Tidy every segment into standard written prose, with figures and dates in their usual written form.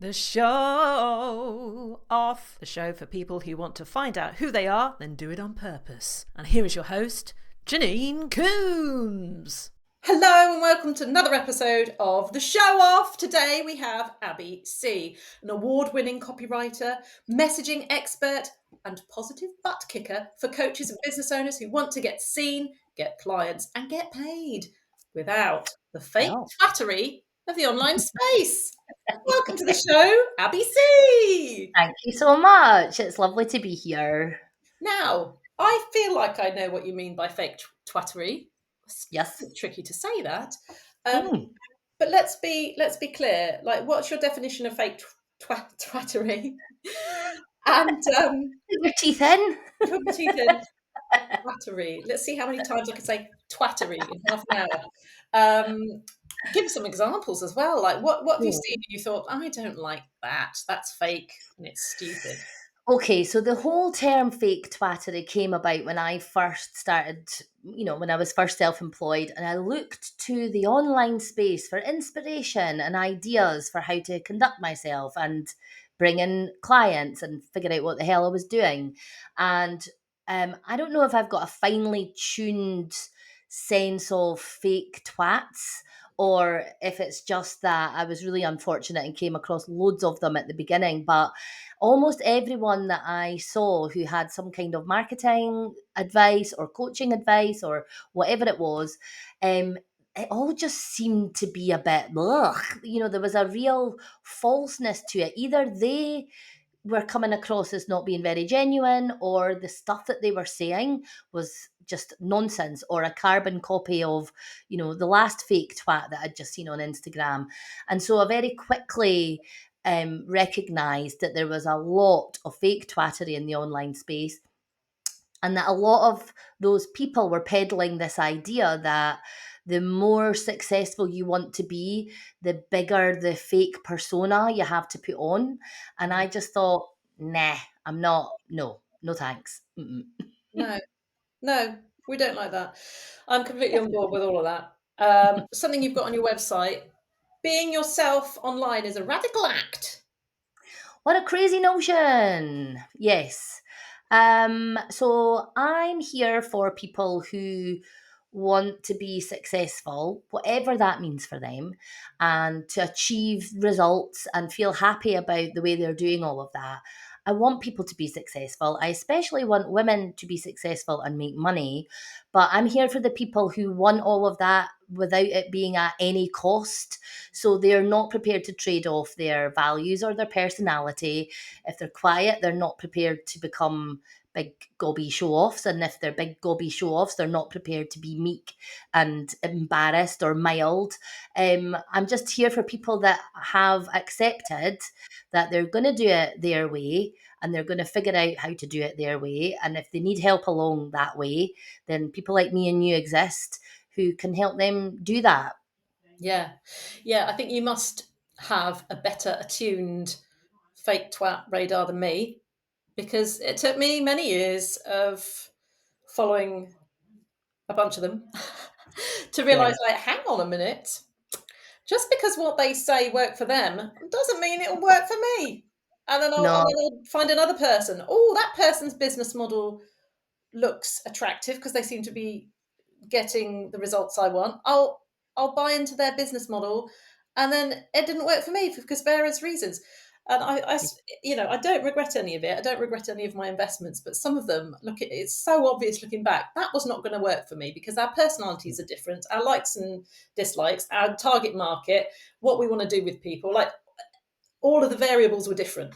The show off. The show for people who want to find out who they are, then do it on purpose. And here is your host, Janine Coombes. Hello and welcome to another episode of The Show Off. Today we have Abi Sea, an award-winning copywriter, messaging expert, and positive butt kicker for coaches and business owners who want to get seen, get clients, and get paid without the fake twattery of the online space. Welcome to the show, Abi Sea. Thank you so much. It's lovely to be here. Now, I feel like I know what you mean by fake twattery. Yes. It's tricky to say that. But let's be clear. Like, what's your definition of fake twattery? And Put your teeth in. put your teeth in. Twattery. Let's see how many times I can say twattery in half an hour. Give us some examples as well. Like, what have you seen and you thought, I don't like that. That's fake and it's stupid. Okay, so the whole term fake twattery came about when I first started, when I was first self-employed, and I looked to the online space for inspiration and ideas for how to conduct myself and bring in clients and figure out what the hell I was doing. And I don't know if I've got a finely tuned sense of fake twats, or if it's just that I was really unfortunate and came across loads of them at the beginning. But almost everyone that I saw who had some kind of marketing advice or coaching advice or whatever it was, it all just seemed to be a bit, ugh. There was a real falseness to it. Either they were coming across as not being very genuine, or the stuff that they were saying was just nonsense, or a carbon copy of, the last fake twat that I'd just seen on Instagram. And so I very quickly recognized that there was a lot of fake twattery in the online space, and that a lot of those people were peddling this idea that the more successful you want to be, the bigger the fake persona you have to put on. And I just thought, nah, I'm not. No thanks. No, we don't like that. I'm completely on board with all of that. Something you've got on your website, being yourself online is a radical act. What a crazy notion. Yes. So I'm here for people who want to be successful, whatever that means for them, and to achieve results and feel happy about the way they're doing all of that. I want people to be successful. I especially want women to be successful and make money. But I'm here for the people who want all of that without it being at any cost. So they're not prepared to trade off their values or their personality. If they're quiet, they're not prepared to become big gobby show-offs. And if they're big gobby show-offs, they're not prepared to be meek and embarrassed or mild. I'm just here for people that have accepted that they're going to do it their way, and they're going to figure out how to do it their way. And if they need help along that way, then people like me and you exist who can help them do that. Yeah. I think you must have a better attuned fake twat radar than me, because it took me many years of following a bunch of them to realize, like, hang on a minute, just because what they say work for them doesn't mean it'll work for me. And then I'll find another person. Oh, that person's business model looks attractive because they seem to be getting the results I want. I'll buy into their business model, and then it didn't work for me because various reasons. And I don't regret any of it. I don't regret any of my investments, but some of them, it's so obvious looking back, that was not going to work for me because our personalities are different, our likes and dislikes, our target market, what we want to do with people, like all of the variables were different.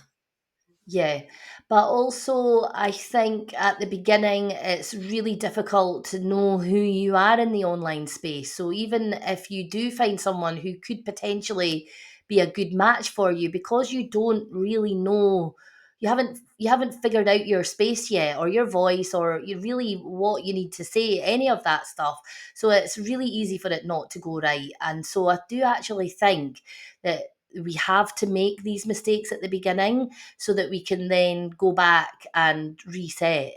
Yeah, but also I think at the beginning it's really difficult to know who you are in the online space. So even if you do find someone who could potentially be a good match for you, because you don't really know, you haven't figured out your space yet, or your voice, or you really what you need to say, any of that stuff. So it's really easy for it not to go right. And so I do actually think that we have to make these mistakes at the beginning so that we can then go back and reset.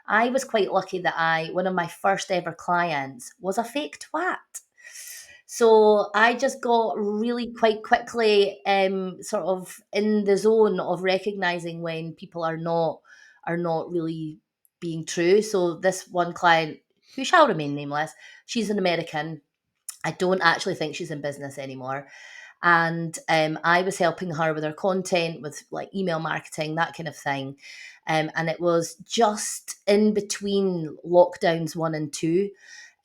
I was quite lucky that one of my first ever clients was a fake twat. So I just got really quite quickly sort of in the zone of recognizing when people are not really being true. So this one client, who shall remain nameless, she's an American. I don't actually think she's in business anymore. And I was helping her with her content, with like email marketing, that kind of thing. And it was just in between lockdowns 1 and 2.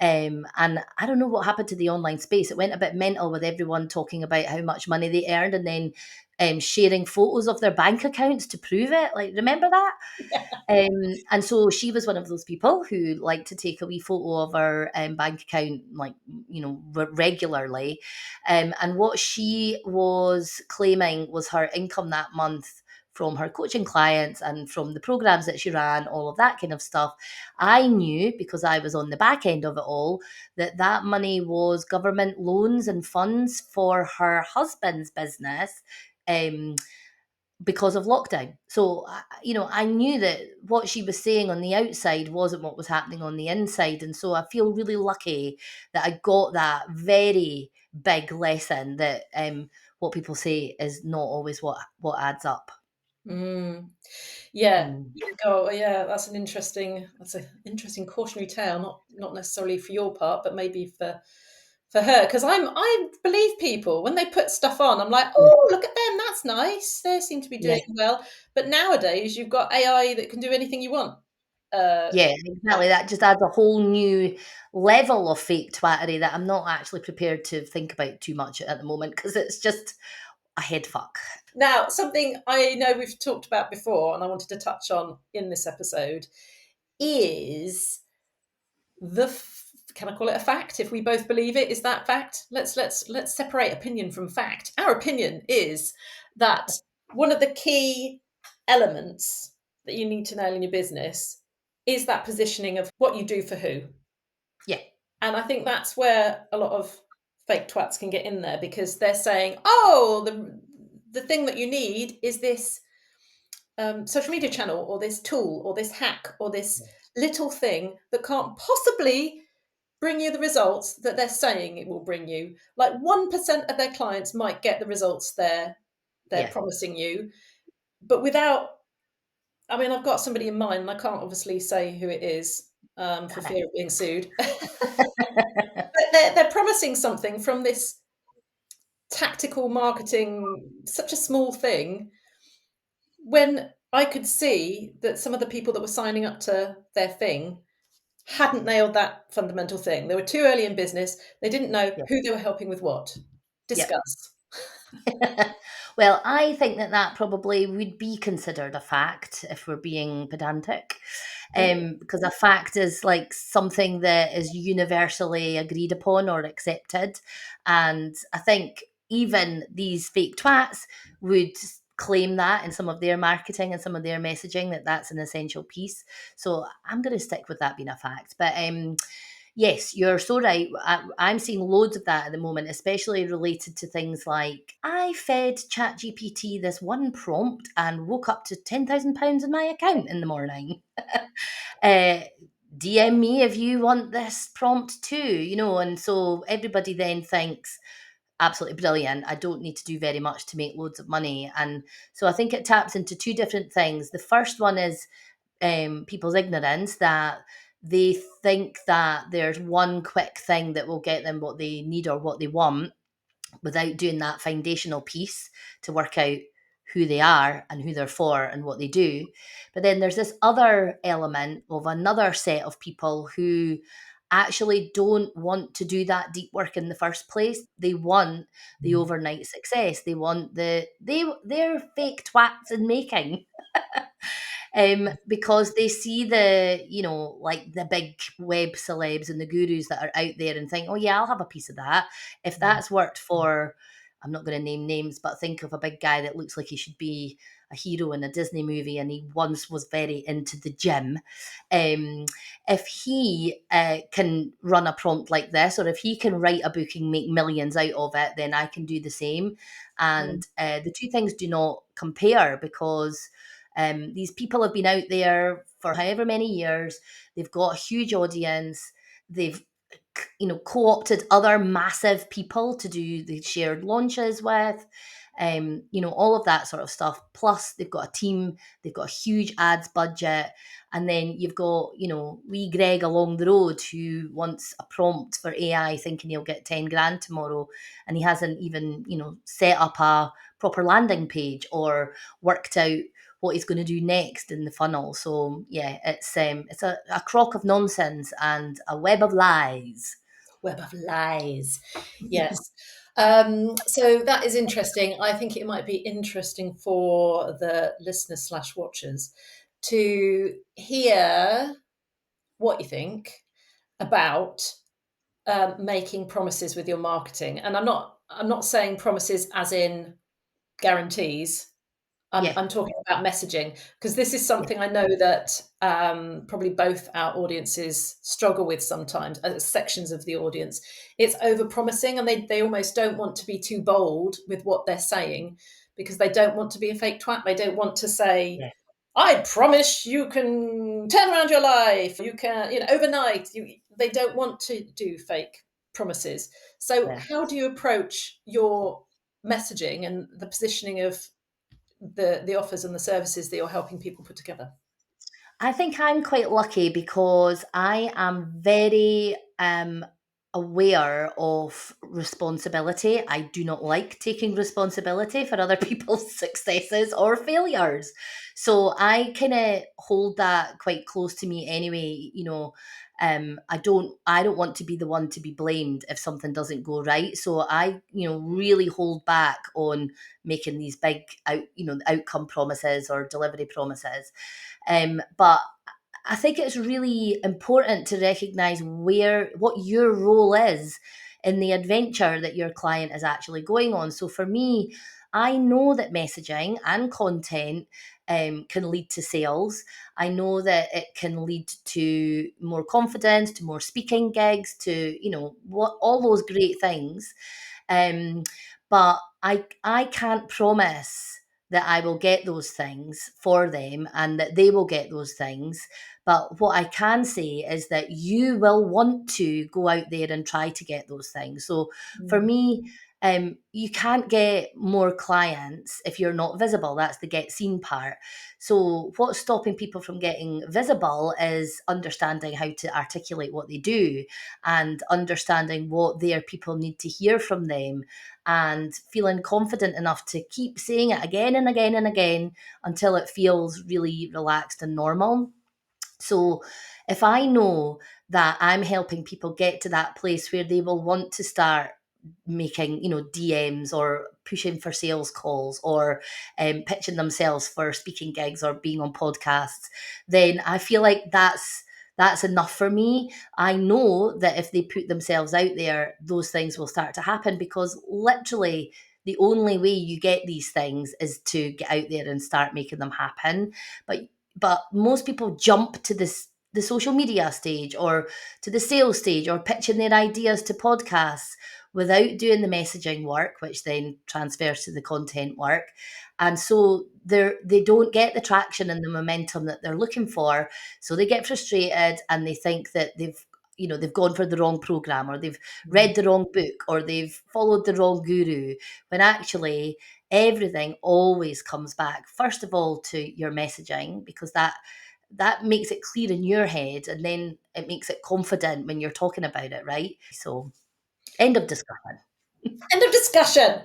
And I don't know what happened to the online space. It went a bit mental with everyone talking about how much money they earned and then sharing photos of their bank accounts to prove it. Like, remember that? And so she was one of those people who liked to take a wee photo of her bank account, like, regularly. And what she was claiming was her income that month from her coaching clients and from the programs that she ran, all of that kind of stuff. I knew, because I was on the back end of it all, that that money was government loans and funds for her husband's business. Because of lockdown. So, I knew that what she was saying on the outside wasn't what was happening on the inside. And so I feel really lucky that I got that very big lesson that what people say is not always what adds up. Mm. Yeah. Mm. Yeah, that's an interesting cautionary tale, not necessarily for your part, but maybe for her. Because I believe people when they put stuff on, I'm like, Yeah, oh, look at them, that's nice. They seem to be yeah, doing well. But nowadays, you've got AI that can do anything you want. Uh, yeah, exactly. That just adds a whole new level of fake twattery that I'm not actually prepared to think about too much at the moment, because it's just a head fuck. Now, something I know we've talked about before, and I wanted to touch on in this episode, is can I call it a fact? If we both believe it, is that fact? Let's separate opinion from fact. Our opinion is that one of the key elements that you need to nail in your business is that positioning of what you do for who. Yeah, And I think that's where a lot of fake twats can get in there, because they're saying, oh, the thing that you need is this social media channel or this tool or this hack or this little thing that can't possibly bring you the results that they're saying it will bring you. Like 1% of their clients might get the results they're yeah. promising you, but without. I mean, I've got somebody in mind, and I can't obviously say who it is for Damn fear of being sued. it. But they're promising something from this tactical marketing, such a small thing, when I could see that some of the people that were signing up to their thing hadn't nailed that fundamental thing. They were too early in business. They didn't know Yeah. who they were helping with what. Yep. Discuss. Well, I think that probably would be considered a fact if we're being pedantic, because a fact is like something that is universally agreed upon or accepted. And I think even these fake twats would claim that in some of their marketing and some of their messaging, that that's an essential piece. So I'm going to stick with that being a fact. But yes, you're so right. I'm seeing loads of that at the moment, especially related to things like, I fed ChatGPT this one prompt and woke up to £10,000 in my account in the morning. uh, DM me if you want this prompt too, and so everybody then thinks, absolutely brilliant, I don't need to do very much to make loads of money. And so I think it taps into two different things. The first one is people's ignorance, that they think that there's one quick thing that will get them what they need or what they want, without doing that foundational piece to work out who they are and who they're for and what they do. But then there's this other element of another set of people who actually don't want to do that deep work in the first place. They want the overnight success. They want they're fake twats in making. Because they see like the big web celebs and the gurus that are out there and think, oh yeah, I'll have a piece of that. If that's worked for, I'm not going to name names, but think of a big guy that looks like he should be a hero in a Disney movie and he once was very into the gym. If he can run a prompt like this, or if he can write a book and make millions out of it, then I can do the same. And the two things do not compare, because these people have been out there for however many years. They've got a huge audience. They've co-opted other massive people to do the shared launches with, all of that sort of stuff. Plus, they've got a team, they've got a huge ads budget, and then you've got, wee Greg along the road who wants a prompt for AI, thinking he'll get 10 grand tomorrow, and he hasn't even, set up a proper landing page or worked out what he's going to do next in the funnel. So yeah, it's a crock of nonsense and a web of lies. Web of lies. Yes. So that is interesting. I think it might be interesting for the listeners / watchers to hear what you think about making promises with your marketing. And I'm not saying promises as in guarantees. I'm talking about messaging, because this is something I know that probably both our audiences struggle with sometimes, sections of the audience. It's overpromising, and they almost don't want to be too bold with what they're saying, because they don't want to be a fake twat. They don't want to say, I promise you can turn around your life. You can, overnight. They don't want to do fake promises. So how do you approach your messaging and the positioning of the offers and the services that you're helping people put together? I think I'm quite lucky because I am very aware of responsibility. I do not like taking responsibility for other people's successes or failures. So I kind of hold that quite close to me anyway. I don't want to be the one to be blamed if something doesn't go right. So I, really hold back on making these big outcome promises or delivery promises. But I think it's really important to recognize what your role is in the adventure that your client is actually going on. So for me, I know that messaging and content can lead to sales. I know that it can lead to more confidence, to more speaking gigs, to what all those great things. But I can't promise that I will get those things for them and that they will get those things. But what I can say is that you will want to go out there and try to get those things. So for me, you can't get more clients if you're not visible. That's the get seen part. So what's stopping people from getting visible is understanding how to articulate what they do and understanding what their people need to hear from them and feeling confident enough to keep saying it again and again and again until it feels really relaxed and normal. So if I know that I'm helping people get to that place where they will want to start making DMs or pushing for sales calls or pitching themselves for speaking gigs or being on podcasts, then I feel like that's enough for me. I know that if they put themselves out there, those things will start to happen, because literally the only way you get these things is to get out there and start making them happen. But most people jump to the social media stage or to the sales stage or pitching their ideas to podcasts without doing the messaging work, which then transfers to the content work. And so they don't get the traction and the momentum that they're looking for. So they get frustrated and they think that they've gone for the wrong program, or they've read the wrong book, or they've followed the wrong guru, when actually everything always comes back, first of all, to your messaging, because that makes it clear in your head, and then it makes it confident when you're talking about it, right? So end of discussion. End of discussion.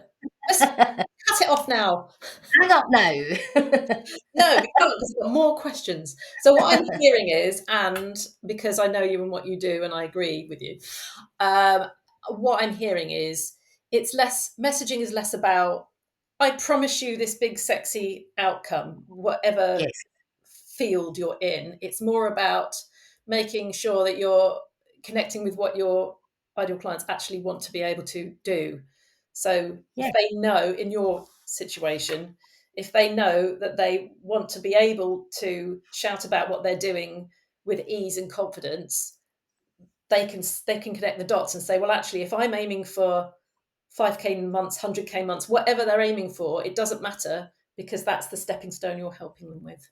Let's cut it off now. Hang up now. No, we can't, because we've got more questions. So what I'm hearing is, and because I know you and what you do, and I agree with you, what I'm hearing is messaging is less about, I promise you this big sexy outcome, whatever Yes. field you're in. It's more about making sure that you're connecting with what your ideal clients actually want to be able to do. So if they know, in your situation, if they know that they want to be able to shout about what they're doing with ease and confidence, they can connect the dots and say, well, actually, if I'm aiming for 5K months, 100K months, whatever they're aiming for, it doesn't matter, because that's the stepping stone you're helping them with.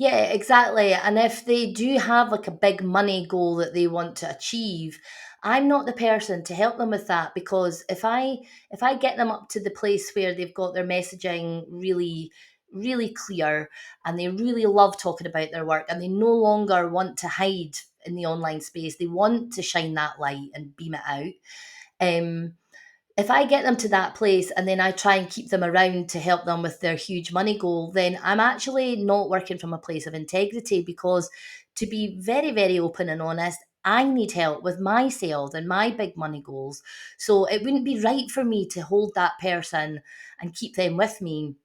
Yeah, exactly. And if they do have like a big money goal that they want to achieve, I'm not the person to help them with that, because if I get them up to the place where they've got their messaging really clear, and they really love talking about their work, and they no longer want to hide in the online space, they want to shine that light and beam it out. Um if I get them to that place and then I try and keep them around to help them with their huge money goal, then I'm actually not working from a place of integrity, because, to be very, very open and honest, I need help with my sales and my big money goals. So it wouldn't be right for me to hold that person and keep them with me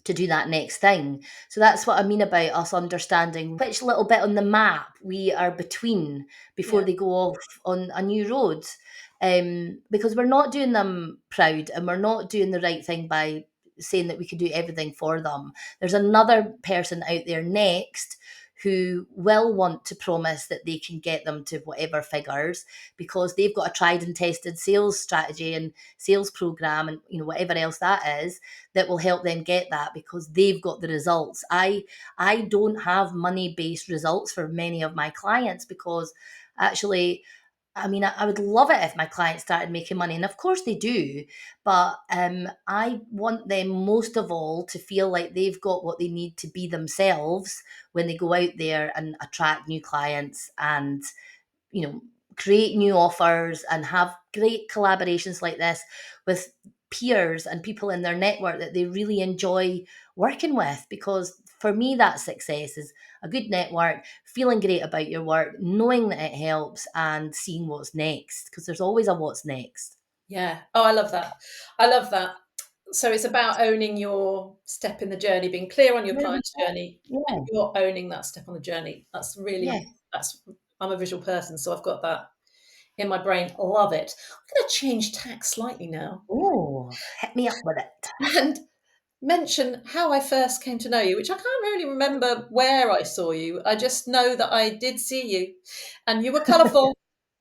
to do that next thing. So that's what I mean about us understanding which little bit on the map we are between before Yeah. they go off on a new road. Because we're not doing them proud, and we're not doing the right thing by saying that we can do everything for them. There's another person out there next who will want to promise that they can get them to whatever figures, because they've got a tried and tested sales strategy and sales program, and whatever else that is, that will help them get that, because they've got the results. I don't have money based results for many of my clients, because actually, I mean, I would love it if my clients started making money, and of course they do. But I want them most of all to feel like they've got what they need to be themselves when they go out there and attract new clients, and create new offers and have great collaborations like this with peers and people in their network that they really enjoy working with. Because for me, that success is a good network, feeling great about your work, knowing that it helps, and seeing what's next, because there's always a what's next. Yeah. Oh, I love that. I love that. So it's about owning your step in the journey, being clear on your client's journey, and Yeah, you're owning that step on the journey. yeah. That's, I'm a visual person, so I've got that in my brain. Love it. I'm going to change tack slightly now Oh, hit me up with it. and mention how I first came to know you, which I can't really remember where I saw you. I just know that I did see you, and you were colourful,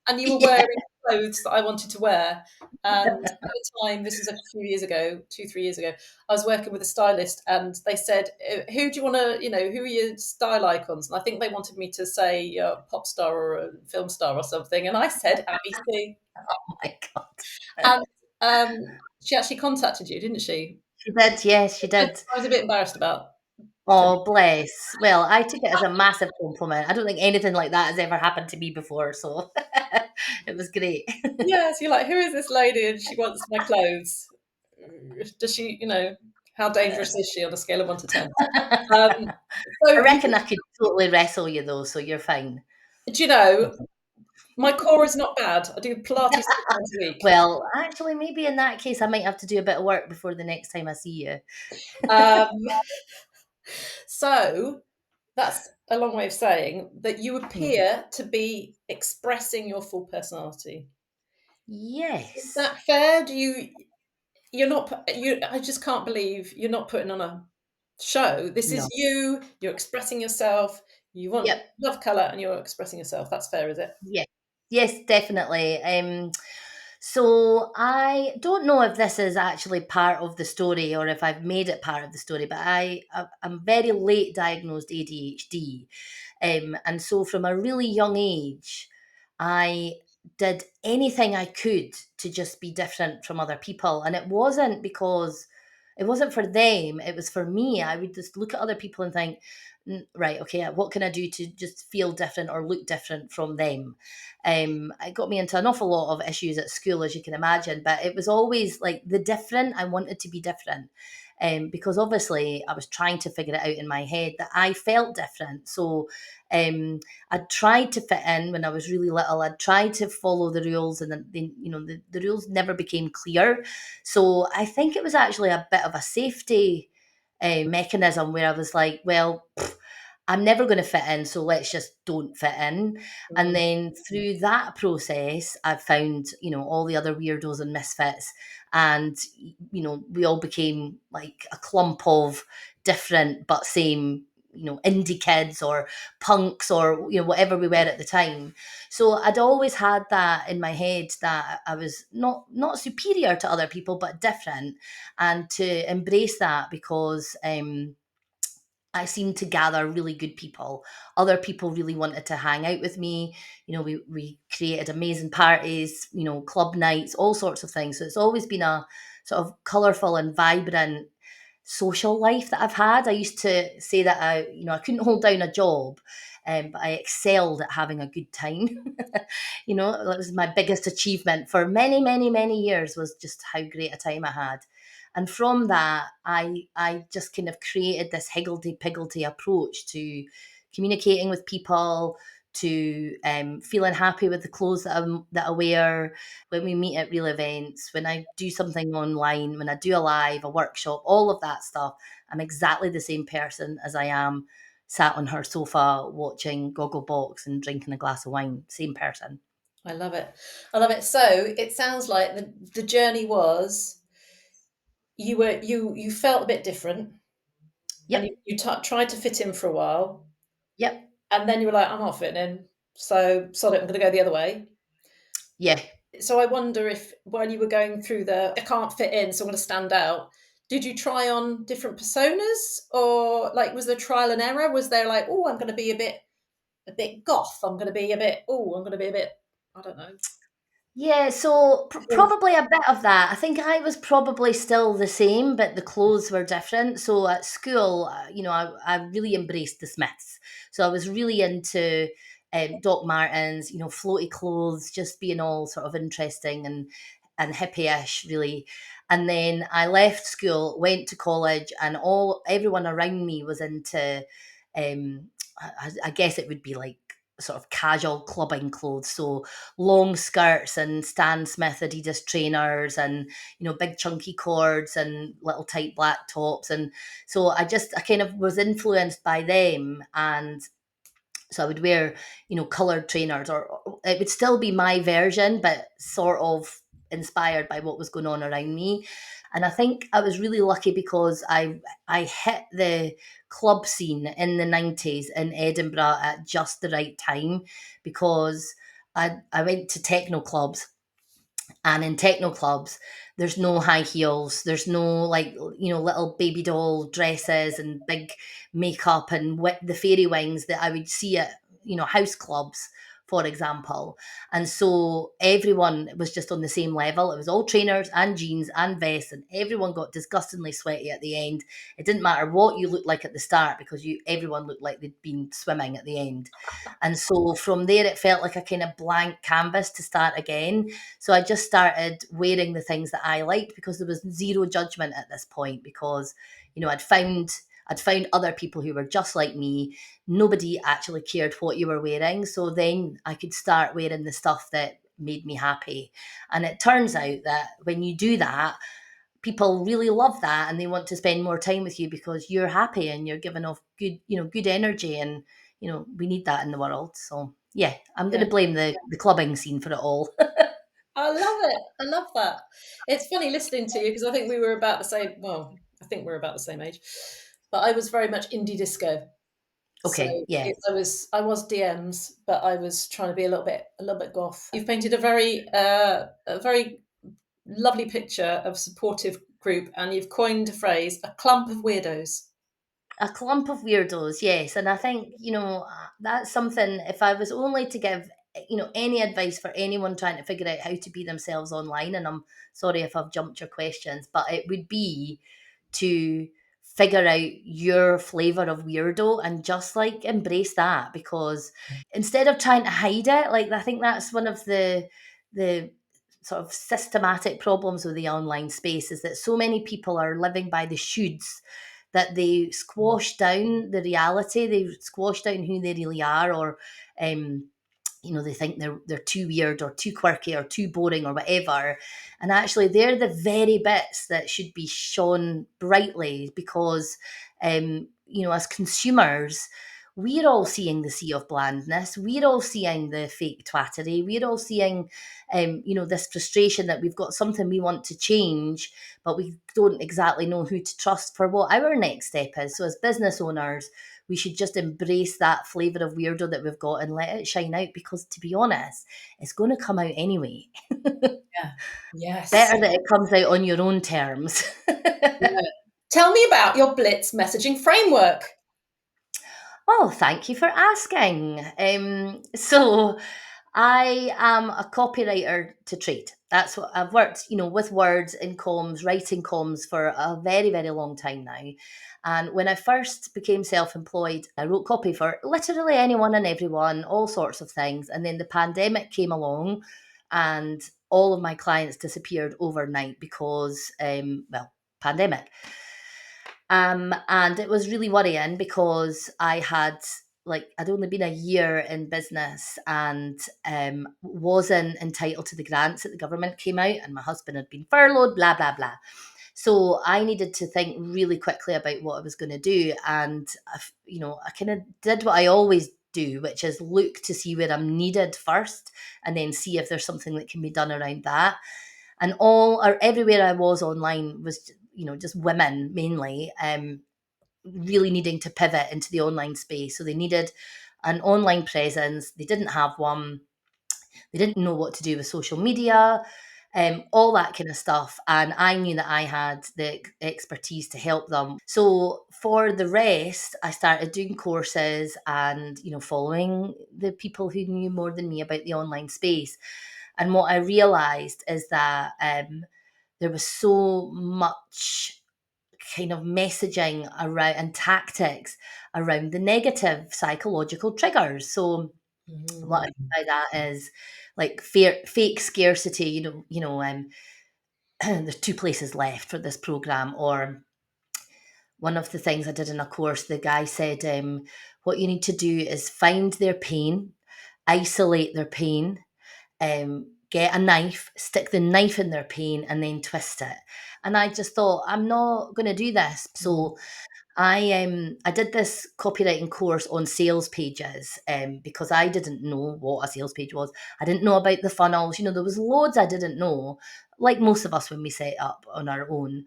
and you were Yeah. wearing clothes that I wanted to wear. And at the time, this was a few years ago, 2, 3 years ago, I was working with a stylist, and they said, "Who do you want to, who are your style icons?" And I think they wanted me to say a pop star or a film star or something, and I said Abi Sea. Oh my God. And she actually contacted you, didn't she? She did, yes, she did. I was a bit embarrassed about. Oh, bless. Well, I took it as a massive compliment. I don't think anything like that has ever happened to me before, so it was great. Yes, you're like, who is this lady? And she wants my clothes. Does she, how dangerous is she on a scale of 1 to 10? Um, I so reckon I could totally wrestle you though, so you're fine. do you know, my core is not bad. I do Pilates 6 times a week. Well, actually, maybe in that case, I might have to do a bit of work before the next time I see you. Um, so that's a long way of saying that you Hmm. appear to be expressing your full personality. Is Yes. that fair? You're not, I just can't believe you're not putting on a show. This is No. you, you're expressing yourself, you want Yep. love colour and you're expressing yourself. That's fair, is it? Yes. Yes, definitely. So I don't know if this is actually part of the story or if I've made it part of the story, but I'm very late diagnosed ADHD. And so from a really young age, I did anything I could to just be different from other people. And it wasn't for them, it was for me. I would just look at other people and think, right, okay, what can I do to just feel different or look different from them? It got me into an awful lot of issues at school, as you can imagine, but it was always like the different. I wanted to be different. Because obviously I was trying to figure it out in my head that I felt different. So I tried to fit in when I was really little. I tried to follow the rules, and the rules never became clear. So I think it was actually a bit of a safety mechanism where I was like, well, I'm never going to fit in, so let's just don't fit in. And Mm. then through that process, I've found, all the other weirdos and misfits. And, we all became like a clump of different but same, indie kids or punks or, whatever we were at the time. So I'd always had that in my head that I was not superior to other people, but different. And to embrace that, because I seemed to gather really good people. Other people really wanted to hang out with me. We created amazing parties, club nights, all sorts of things. So it's always been a sort of colourful and vibrant social life that I've had. I used to say that I couldn't hold down a job, but I excelled at having a good time. That was my biggest achievement for many, many, many years, was just how great a time I had. And from that, I just kind of created this higgledy-piggledy approach to communicating with people, to feeling happy with the clothes that I wear when we meet at real events, when I do something online, when I do a live, a workshop, all of that stuff. I'm exactly the same person as I am sat on her sofa watching Gogglebox and drinking a glass of wine. Same person. I love it. I love it. So it sounds like the journey was you felt a bit different, and Yep. you tried to fit in for a while, Yep. and then you were like, I'm not fitting in, so sod it, I'm going to go the other way. Yeah. So I wonder if while you were going through I can't fit in, so I'm going to stand out, did you try on different personas, or like was there trial and error? Was there like, oh, I'm going to be a bit goth, I'm going to be a bit, oh, I'm going to be a bit, I don't know. Yeah, so Or- probably a bit of that. I think I was probably still the same, but the clothes were different. So at school, I really embraced the Smiths. So I was really into Doc Martens, floaty clothes, just being all sort of interesting and hippie-ish, really. And then I left school, went to college, and everyone around me was into, I guess it would be like sort of casual clubbing clothes. So long skirts and Stan Smith Adidas trainers and big chunky cords and little tight black tops. And so I kind of was influenced by them. And so I would wear colored trainers, or it would still be my version but sort of inspired by what was going on around me. And I think I was really lucky because I hit the club scene in the 90s in Edinburgh at just the right time, because I went to techno clubs, and in techno clubs there's no high heels, there's no like little baby doll dresses and big makeup and the fairy wings that I would see at house clubs, for example. And so everyone was just on the same level. It was all trainers and jeans and vests, and everyone got disgustingly sweaty at the end. It didn't matter what you looked like at the start, because everyone looked like they'd been swimming at the end. And so from there it felt like a kind of blank canvas to start again. So I just started wearing the things that I liked, because there was zero judgment at this point, because I'd found other people who were just like me. Nobody actually cared what you were wearing. So then I could start wearing the stuff that made me happy. And it turns out that when you do that, people really love that, and they want to spend more time with you because you're happy and you're giving off good energy. And we need that in the world. So yeah, I'm going yeah, to blame the clubbing scene for it all. I love it. I love that. It's funny listening to you because I think we were about the same. Well, I think we're about the same age, but I was very much indie disco. So Okay, yeah. I was DMs, but I was trying to be a little bit goth. You've painted a very lovely picture of a supportive group, and you've coined a phrase, a clump of weirdos. A clump of weirdos, yes. And I think, that's something, if I was only to give, any advice for anyone trying to figure out how to be themselves online, and I'm sorry if I've jumped your questions, but it would be to figure out your flavor of weirdo and just like embrace that, because instead of trying to hide it, like I think that's one of the sort of systematic problems with the online space, is that so many people are living by the shoulds, that they squash down the reality, they squash down who they really are, or they think they're too weird or too quirky or too boring or whatever. And actually they're the very bits that should be shone brightly, because as consumers, we're all seeing the sea of blandness, we're all seeing the fake twattery, we're all seeing this frustration that we've got something we want to change, but we don't exactly know who to trust for what our next step is. So as business owners, we should just embrace that flavour of weirdo that we've got and let it shine out, because to be honest, it's going to come out anyway. Yeah. Yes. Better that it comes out on your own terms. Yeah. Tell me about your Blitz messaging framework. Oh, thank you for asking. So I am a copywriter to trade. That's what I've worked, with words in comms, writing comms for a very, very long time now. And when I first became self-employed, I wrote copy for literally anyone and everyone, all sorts of things. And then the pandemic came along and all of my clients disappeared overnight because, pandemic. And it was really worrying because I'd only been a year in business and wasn't entitled to the grants that the government came out, and my husband had been furloughed, blah, blah, blah. So I needed to think really quickly about what I was going to do. And, I kind of did what I always do, which is look to see where I'm needed first and then see if there's something that can be done around that. And all or everywhere I was online was, just women mainly, really needing to pivot into the online space. So they needed an online presence. They didn't have one. They didn't know what to do with social media, all that kind of stuff. And I knew that I had the expertise to help them. So for the rest, I started doing courses and, following the people who knew more than me about the online space. And what I realized is that there was so much kind of messaging around and tactics around the negative psychological triggers. So what I mean by that is like fake scarcity. There's two places left for this program. Or one of the things I did in a course, the guy said, what you need to do is find their pain, isolate their pain, get a knife, stick the knife in their pain, and then twist it. And I just thought, I'm not going to do this. So I did this copywriting course on sales pages because I didn't know what a sales page was. I didn't know about the funnels. There was loads I didn't know, like most of us when we set up on our own.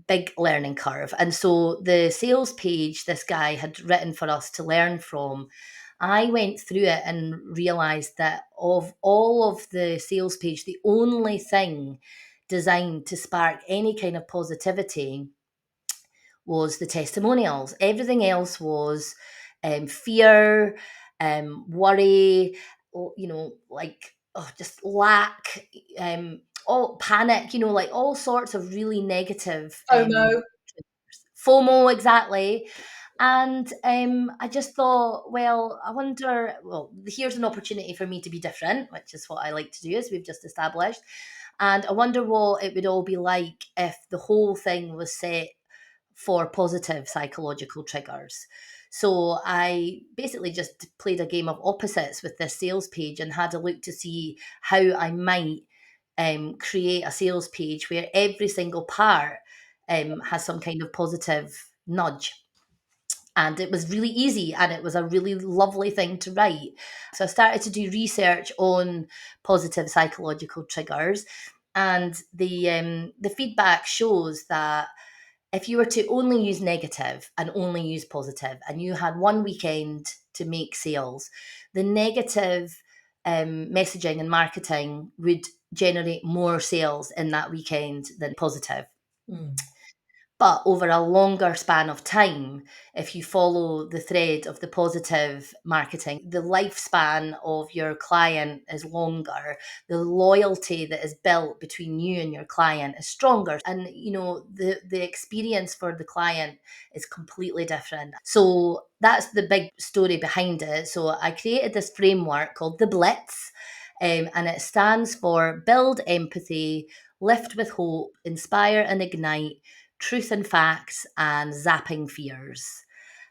Big learning curve. And so the sales page this guy had written for us to learn from, I went through it and realized that of all of the sales page, the only thing designed to spark any kind of positivity was the testimonials. Everything else was fear, worry, just lack, all panic, like all sorts of really negative. FOMO. FOMO, exactly. And I just thought, here's an opportunity for me to be different, which is what I like to do, as we've just established. And I wonder what it would all be like if the whole thing was set for positive psychological triggers. So I basically just played a game of opposites with this sales page and had a look to see how I might create a sales page where every single part has some kind of positive nudge. And it was really easy and it was a really lovely thing to write. So I started to do research on positive psychological triggers, and the feedback shows that if you were to only use negative and only use positive, and you had one weekend to make sales, the negative messaging and marketing would generate more sales in that weekend than positive. But over a longer span of time, if you follow the thread of the positive marketing, the lifespan of your client is longer. The loyalty that is built between you and your client is stronger. And, the experience for the client is completely different. So that's the big story behind it. So I created this framework called the Blitz, and it stands for build empathy, lift with hope, inspire and ignite, truth and facts, and zapping fears.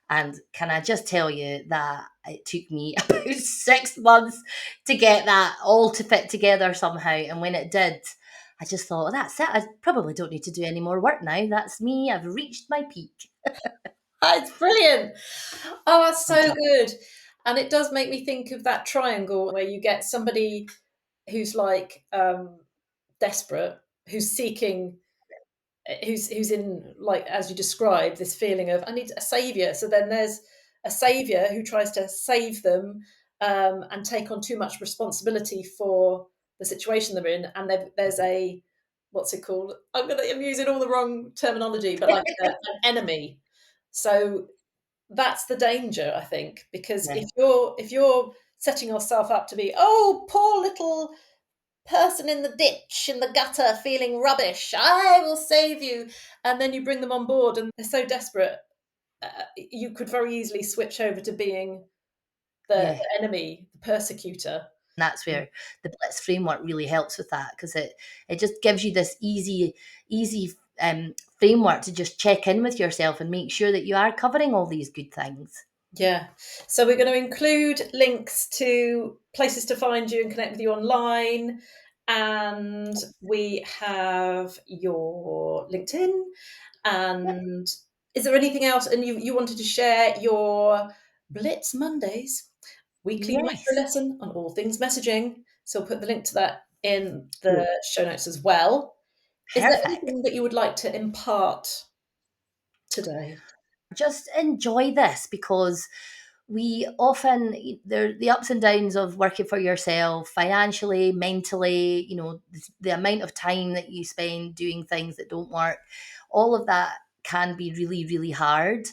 And can I just tell you that it took me about 6 months to get that all to fit together somehow. And when it did, I just thought, well, that's it. I probably don't need to do any more work now. That's me. I've reached my peak. It's brilliant. Oh, that's so good. And it does make me think of that triangle where you get somebody who's like desperate, who's seeking, who's in, like, as you described, this feeling of I need a savior. So then there's a savior who tries to save them and take on too much responsibility for the situation they're in, and there's a, what's it called? I'm using all the wrong terminology, but like an enemy. So that's the danger, I think, because Yeah. if you're setting yourself up to be, oh, poor little person in the ditch, in the gutter, feeling rubbish, I will save you, and then you bring them on board and they're so desperate, you could very easily switch over to being the Yeah. enemy, the persecutor. That's where the Blitz framework really helps with that, because it just gives you this easy framework to just check in with yourself and make sure that you are covering all these good things. Yeah. So we're going to include links to places to find you and connect with you online. And we have your LinkedIn. And is there anything else? And you wanted to share your Blitz Mondays, weekly micro Yes. lesson on all things messaging. So we'll put the link to that in the Cool. show notes as well. Is there Perfect. anything that you would like to impart today? Just enjoy this, because we often, the ups and downs of working for yourself financially, mentally, the amount of time that you spend doing things that don't work, all of that can be really, really hard.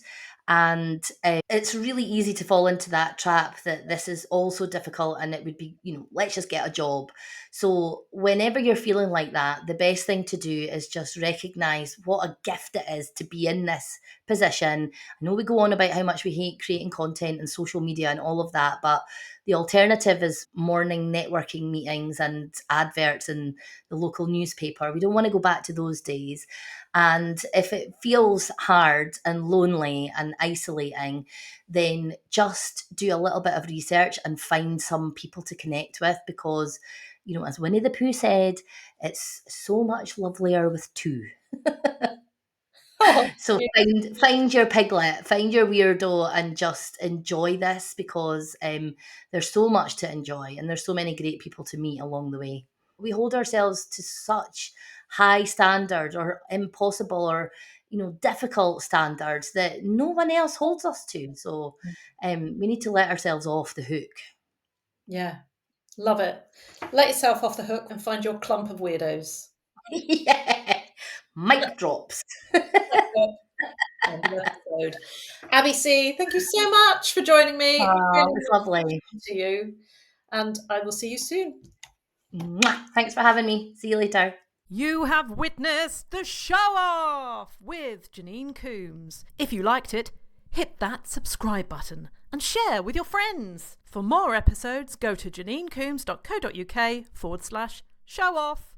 And it's really easy to fall into that trap that this is also difficult and it would be, let's just get a job. So whenever you're feeling like that, the best thing to do is just recognize what a gift it is to be in this position. I know we go on about how much we hate creating content and social media and all of that, but the alternative is morning networking meetings and adverts in the local newspaper. We don't want to go back to those days. And if it feels hard and lonely and isolating, then just do a little bit of research and find some people to connect with, because, as Winnie the Pooh said, it's so much lovelier with two. Oh, So find your piglet, find your weirdo, and just enjoy this, because there's so much to enjoy and there's so many great people to meet along the way. We hold ourselves to such high standards, or impossible, or difficult standards that no one else holds us to. So we need to let ourselves off the hook. yeah. Love it. Let yourself off the hook and find your clump of weirdos. Yeah. Mic drops. End of episode. Abi Sea, thank you so much for joining me. Oh, it's lovely. To you, and I will see you soon. Mwah. Thanks for having me. See you later. You have witnessed the show off with Janine Coombes. If you liked it, hit that subscribe button and share with your friends. For more episodes, go to janinecoombes.co.uk/show off.